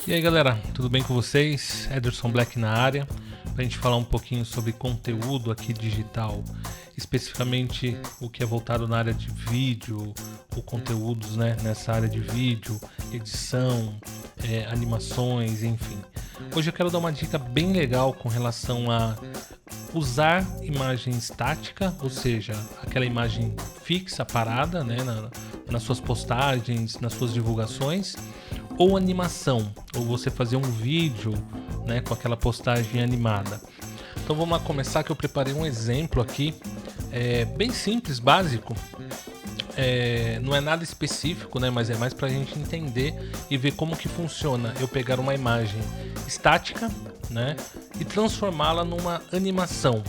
E aí galera, tudo bem com vocês? Ederson Black na área, para a gente falar um pouquinho sobre conteúdo aqui digital, especificamente o que é voltado na área de vídeo, ou conteúdos nessa área de vídeo, edição, animações, enfim. Hoje eu quero dar uma dica bem legal com relação a usar imagem estática, ou seja, aquela imagem fixa, parada, nas suas postagens, nas suas divulgações, ou animação, ou você fazer um vídeo com aquela postagem animada. Então vamos lá começar, que eu preparei um exemplo aqui, bem simples, básico. Não é nada específico, mas é mais para a gente entender e ver como que funciona eu pegar uma imagem estática, e transformá-la numa animação,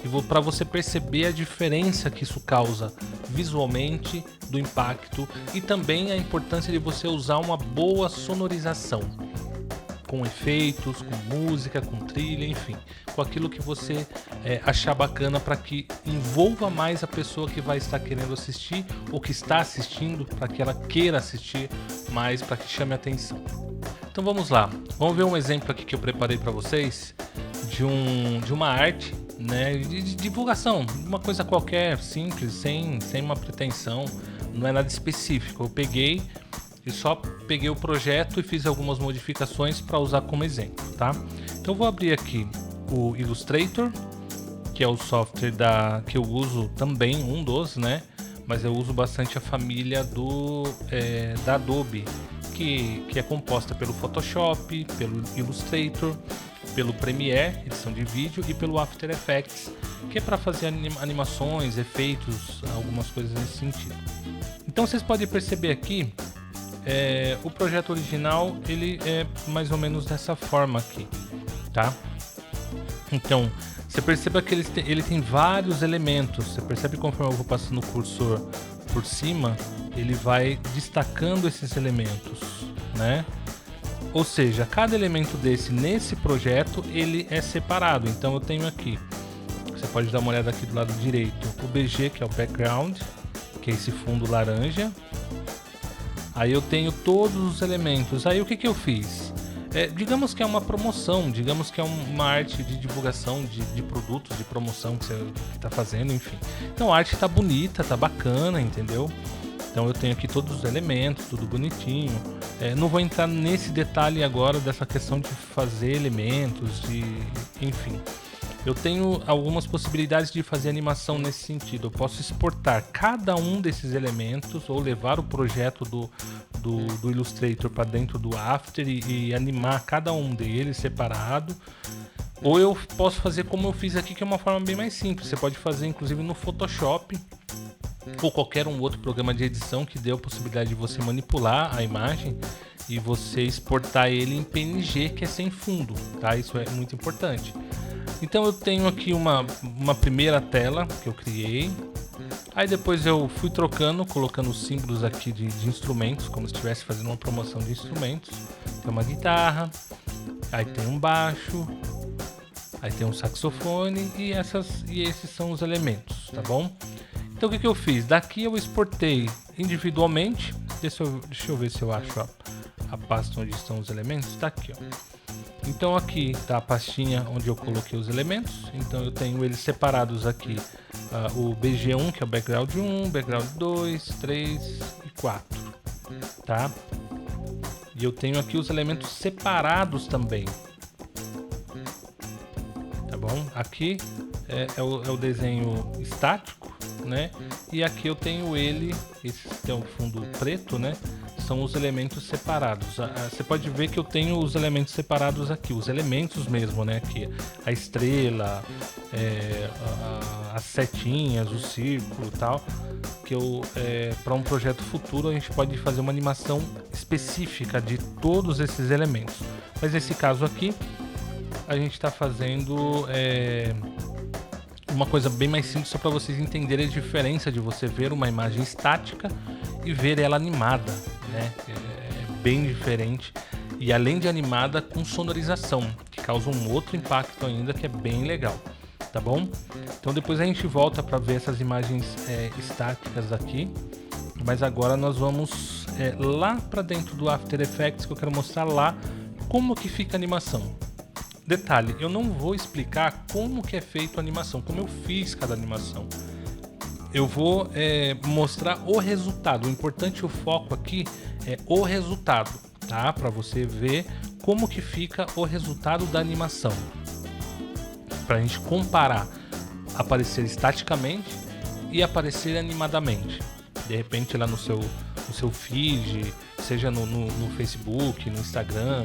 e para você perceber a diferença que isso causa visualmente, do impacto, e também a importância de você usar uma boa sonorização, com efeitos, com música, com trilha, enfim, com aquilo que você achar bacana, para que envolva mais a pessoa que vai estar querendo assistir ou que está assistindo, para que ela queira assistir mais, para que chame a atenção. Então vamos lá, vamos ver um exemplo aqui que eu preparei para vocês de uma arte, de divulgação, uma coisa qualquer, simples, sem uma pretensão, não é nada específico. Eu peguei o projeto e fiz algumas modificações para usar como exemplo, tá? Então eu vou abrir aqui o Illustrator, que é o software que eu uso também, um dos, mas eu uso bastante a família da Adobe, que é composta pelo Photoshop, pelo Illustrator, pelo Premiere, edição de vídeo, e pelo After Effects, que é para fazer animações, efeitos, algumas coisas nesse sentido. Então vocês podem perceber aqui, o projeto original ele é mais ou menos dessa forma aqui, tá? Então você perceba que ele tem vários elementos. Você percebe conforme eu vou passando o cursor por cima, ele vai destacando esses elementos, Ou seja, cada elemento nesse projeto ele é separado. Então eu tenho aqui, você pode dar uma olhada aqui do lado direito, o BG, que é o background, que é esse fundo laranja. Aí eu tenho todos os elementos. Aí o que eu fiz? Digamos que é uma promoção, digamos que é uma arte de divulgação de produtos, de promoção que você está fazendo, enfim. Então a arte está bonita, está bacana, entendeu? Então eu tenho aqui todos os elementos, tudo bonitinho. Não vou entrar nesse detalhe agora dessa questão de fazer elementos, enfim. Eu tenho algumas possibilidades de fazer animação nesse sentido. Eu posso exportar cada um desses elementos ou levar o projeto do Illustrator para dentro do After e animar cada um deles separado. Ou eu posso fazer como eu fiz aqui, que é uma forma bem mais simples. Você pode fazer inclusive no Photoshop ou qualquer outro programa de edição que dê a possibilidade de você manipular a imagem e você exportar ele em PNG, que é sem fundo, tá? Isso é muito importante. Então eu tenho aqui uma primeira tela que eu criei. Aí depois eu fui colocando os símbolos aqui de instrumentos, como se estivesse fazendo uma promoção de instrumentos. Tem uma guitarra, aí tem um baixo, aí tem um saxofone e esses são os elementos, tá bom? Então o que eu fiz? Daqui eu exportei individualmente. Deixa eu ver se eu acho a pasta onde estão os elementos. Tá aqui, ó. Então aqui está a pastinha onde eu coloquei os elementos. Então eu tenho eles separados aqui, o BG1, que é o background 1, background 2, 3 e 4, tá? E eu tenho aqui os elementos separados também, tá bom? Aqui é o desenho estático, e aqui eu tenho esse tem um fundo preto, são os elementos separados. Você pode ver que eu tenho os elementos separados aqui, os elementos mesmo, aqui a estrela, as setinhas, o círculo e tal, que para um projeto futuro a gente pode fazer uma animação específica de todos esses elementos. Mas nesse caso aqui a gente está fazendo uma coisa bem mais simples, só para vocês entenderem a diferença de você ver uma imagem estática e ver ela animada, é bem diferente, e além de animada, com sonorização, que causa um outro impacto ainda, que é bem legal, tá bom? Então depois a gente volta para ver essas imagens estáticas aqui, mas agora nós vamos lá para dentro do After Effects, que eu quero mostrar lá como que fica a animação? Detalhe, eu não vou explicar como que é feito a animação, como eu fiz cada animação. Eu vou mostrar o resultado. O importante, o foco aqui é o resultado, tá? Para você ver como que fica o resultado da animação. Para a gente comparar aparecer estaticamente e aparecer animadamente. De repente lá no seu feed, seja no Facebook, no Instagram,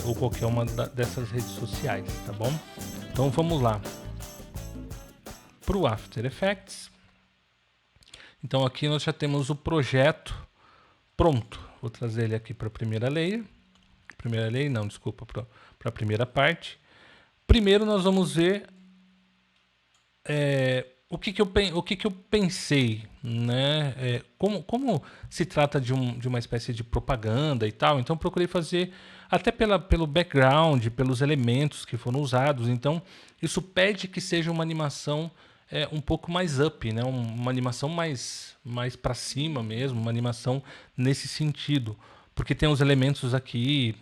ou qualquer uma dessas redes sociais, tá bom? Então vamos lá para o After Effects. Então aqui nós já temos o projeto pronto. Vou trazer ele aqui para a primeira layer. Para a primeira parte. Primeiro nós vamos ver o que eu pensei, né? Como se trata de uma espécie de propaganda e tal, então procurei fazer até pelo background, pelos elementos que foram usados. Então isso pede que seja uma animação um pouco mais up, né? Uma animação mais para cima mesmo, uma animação nesse sentido. Porque tem os elementos aqui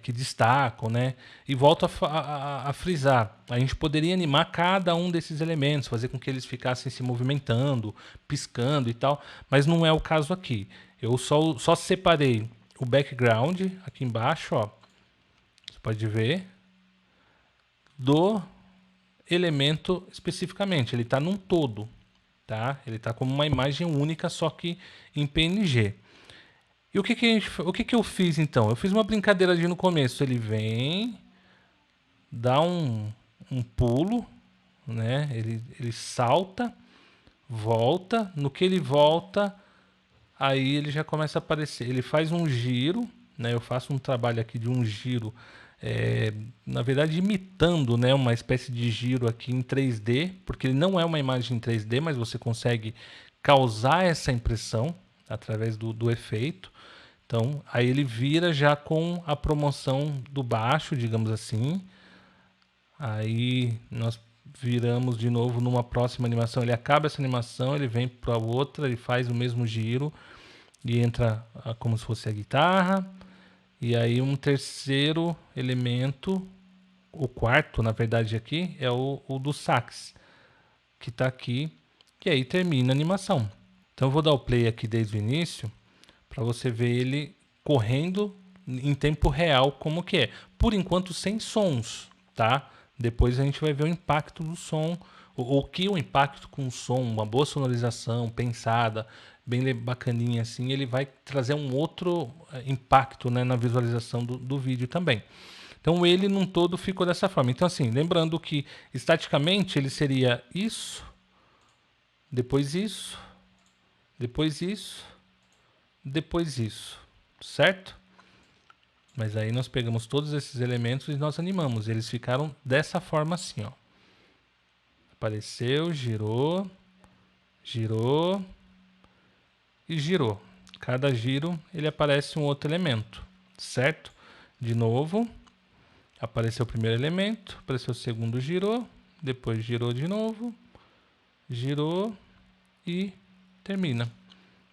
que destacam, né? E volto a frisar, a gente poderia animar cada um desses elementos, fazer com que eles ficassem se movimentando, piscando e tal, mas não é o caso aqui. Eu só separei o background aqui embaixo, ó, você pode ver, do elemento especificamente. Ele está num todo, tá? Ele está como uma imagem única, só que em PNG. E o que eu fiz então? Eu fiz uma brincadeira ali no começo. Ele vem, dá um pulo, né? Ele salta, volta. No que ele volta, aí ele já começa a aparecer. Ele faz um giro, né? Eu faço um trabalho aqui de um giro, na verdade imitando, né, uma espécie de giro aqui em 3D, porque ele não é uma imagem em 3D, mas você consegue causar essa impressão através do efeito. Então, aí ele vira já com a promoção do baixo, digamos assim. Aí nós viramos de novo numa próxima animação. Ele acaba essa animação, ele vem para outra, ele faz o mesmo giro e entra como se fosse a guitarra. E aí um terceiro elemento, o quarto, na verdade, aqui, é o do sax, que está aqui. E aí termina a animação. Então eu vou dar o play aqui desde o início, para você ver ele correndo em tempo real como que é. Por enquanto sem sons, tá? Depois a gente vai ver o impacto do som, o que o impacto com o som, uma boa sonorização pensada, bem bacaninha assim, ele vai trazer um outro impacto, né, na visualização do vídeo também. Então ele num todo ficou dessa forma. Então assim, lembrando que estaticamente ele seria isso, depois isso, depois isso, depois isso, certo? Mas aí nós pegamos todos esses elementos e nós animamos. Eles ficaram dessa forma assim, ó. Apareceu, girou, girou e girou. Cada giro ele aparece um outro elemento, certo? De novo, apareceu o primeiro elemento, apareceu o segundo, girou, depois girou de novo, girou e termina.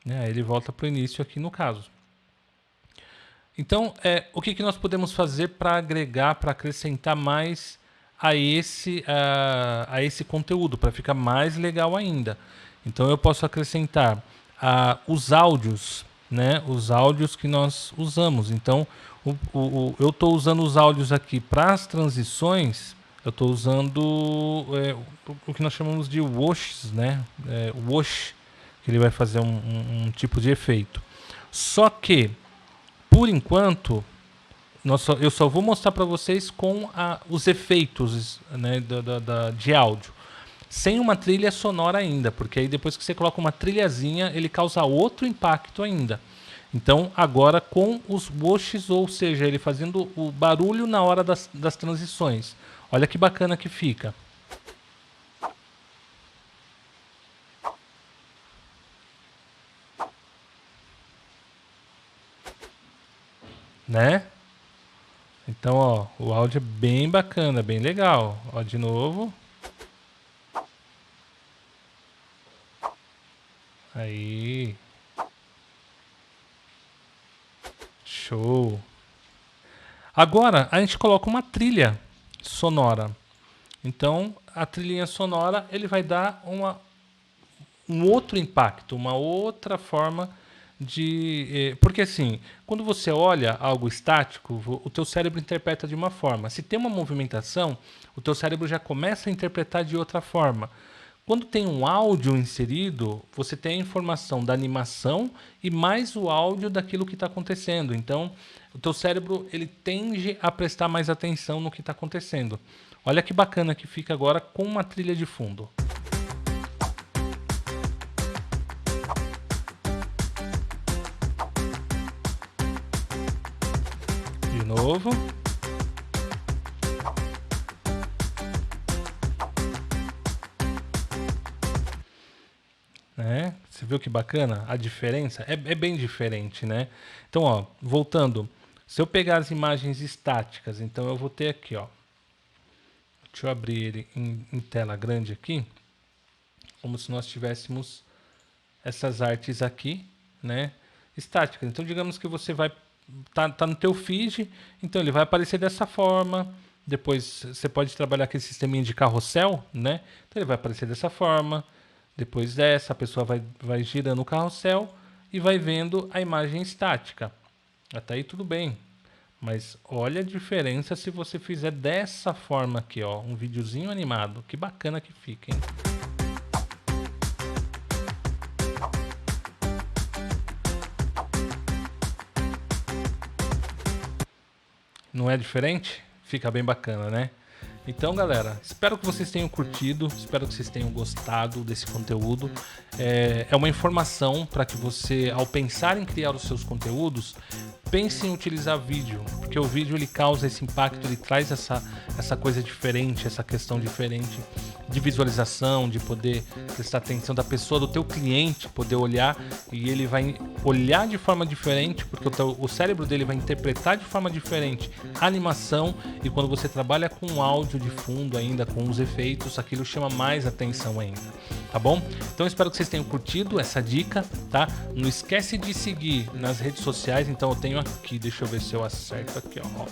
Aí ele volta para o início aqui no caso. Então, o que nós podemos fazer para agregar, para acrescentar mais a esse conteúdo, para ficar mais legal ainda? Então, eu posso acrescentar os áudios, né? Os áudios que nós usamos. Então, eu estou usando os áudios aqui para as transições. Eu estou usando o que nós chamamos de washes, né? Wash, que ele vai fazer um tipo de efeito. Só que por enquanto, eu só vou mostrar para vocês com os efeitos, né, de áudio. Sem uma trilha sonora ainda, porque aí depois que você coloca uma trilhazinha, ele causa outro impacto ainda. Então, agora com os washes, ou seja, ele fazendo o barulho na hora das transições. Olha que bacana que fica. Né? Então, ó, o áudio é bem bacana, bem legal. Ó, de novo. Aí. Show. Agora a gente coloca uma trilha sonora. Então a trilhinha sonora ele vai dar um outro impacto, uma outra forma de... Porque assim, quando você olha algo estático, o teu cérebro interpreta de uma forma. Se tem uma movimentação, o teu cérebro já começa a interpretar de outra forma. Quando tem um áudio inserido, você tem a informação da animação e mais o áudio daquilo que está acontecendo. Então, o teu cérebro ele tende a prestar mais atenção no que está acontecendo. Olha que bacana que fica agora com uma trilha de fundo. De novo. Né? Você viu que bacana a diferença? É bem diferente, né? Então, ó, voltando. Se eu pegar as imagens estáticas, então eu vou ter aqui, ó. Deixa eu abrir ele em tela grande aqui. Como se nós tivéssemos essas artes aqui, né? Estáticas. Então, digamos que você vai... Tá no teu feed, então ele vai aparecer dessa forma. Depois você pode trabalhar com esse sisteminha de carrossel, né? Então ele vai aparecer dessa forma. Depois dessa, a pessoa vai girando o carrossel e vai vendo a imagem estática. Até aí tudo bem. Mas olha a diferença se você fizer dessa forma aqui, ó. Um videozinho animado. Que bacana que fica, hein? Não é diferente? Fica bem bacana, né? Então, galera, espero que vocês tenham curtido, espero que vocês tenham gostado desse conteúdo. É uma informação para que você, ao pensar em criar os seus conteúdos, pense em utilizar vídeo, porque o vídeo ele causa esse impacto, ele traz essa coisa diferente, essa questão diferente de visualização, de poder prestar atenção da pessoa, do teu cliente, poder olhar e ele vai olhar de forma diferente, porque o cérebro dele vai interpretar de forma diferente a animação, e quando você trabalha com áudio de fundo ainda, com os efeitos, aquilo chama mais atenção ainda, tá bom? Então espero que vocês tenham curtido essa dica, tá? Não esquece de seguir nas redes sociais, então eu tenho aqui, deixa eu ver se eu acerto aqui, ó.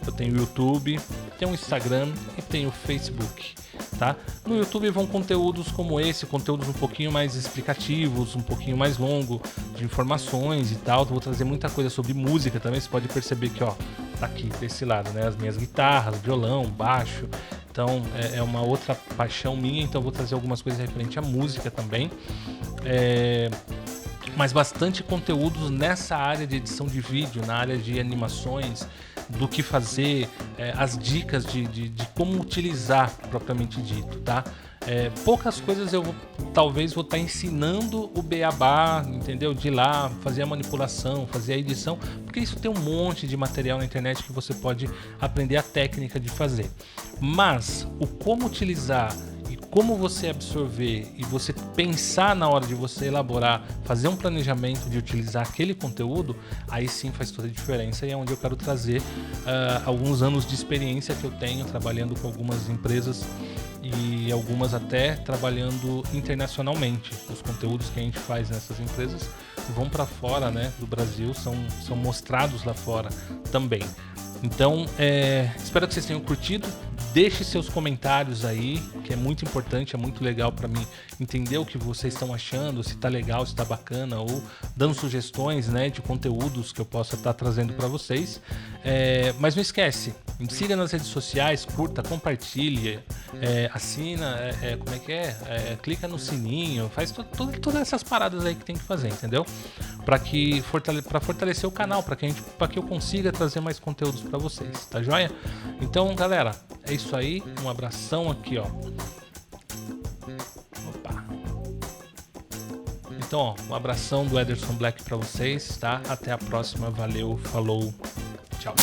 Eu tenho o YouTube, tenho o Instagram e tenho o Facebook, tá? No YouTube vão conteúdos como esse, conteúdos um pouquinho mais explicativos, um pouquinho mais longo, de informações e tal. Vou trazer muita coisa sobre música também, você pode perceber que, ó, tá aqui desse lado, né? As minhas guitarras, violão, baixo. Então é uma outra paixão minha, então eu vou trazer algumas coisas referentes à música também. Mas bastante conteúdos nessa área de edição de vídeo, na área de animações, do que fazer, as dicas de como utilizar propriamente dito, tá? Poucas coisas eu talvez vou estar ensinando o beabá, entendeu? De ir lá, fazer a manipulação, fazer a edição, porque isso tem um monte de material na internet que você pode aprender a técnica de fazer. Mas o como utilizar e como você absorver e você pensar na hora de você elaborar, fazer um planejamento de utilizar aquele conteúdo, aí sim faz toda a diferença, e é onde eu quero trazer alguns anos de experiência que eu tenho trabalhando com algumas empresas e algumas até trabalhando internacionalmente. Os conteúdos que a gente faz nessas empresas vão para fora, né, do Brasil, são mostrados lá fora também. Então, espero que vocês tenham curtido. Deixe seus comentários aí, que é muito importante, é muito legal para mim entender o que vocês estão achando, se tá legal, se tá bacana, ou dando sugestões, né, de conteúdos que eu possa estar trazendo para vocês. Mas não esquece, me siga nas redes sociais, curta, compartilhe, assina, como é que é? Clica no sininho, faz todas essas paradas aí que tem que fazer, entendeu? Para fortalecer o canal, para que eu consiga trazer mais conteúdos para vocês, tá joia? Então, galera, é isso aí, um abração aqui, ó. Opa. Então, ó, um abração do Ederson Black para vocês, tá? Até a próxima, valeu, falou, tchau.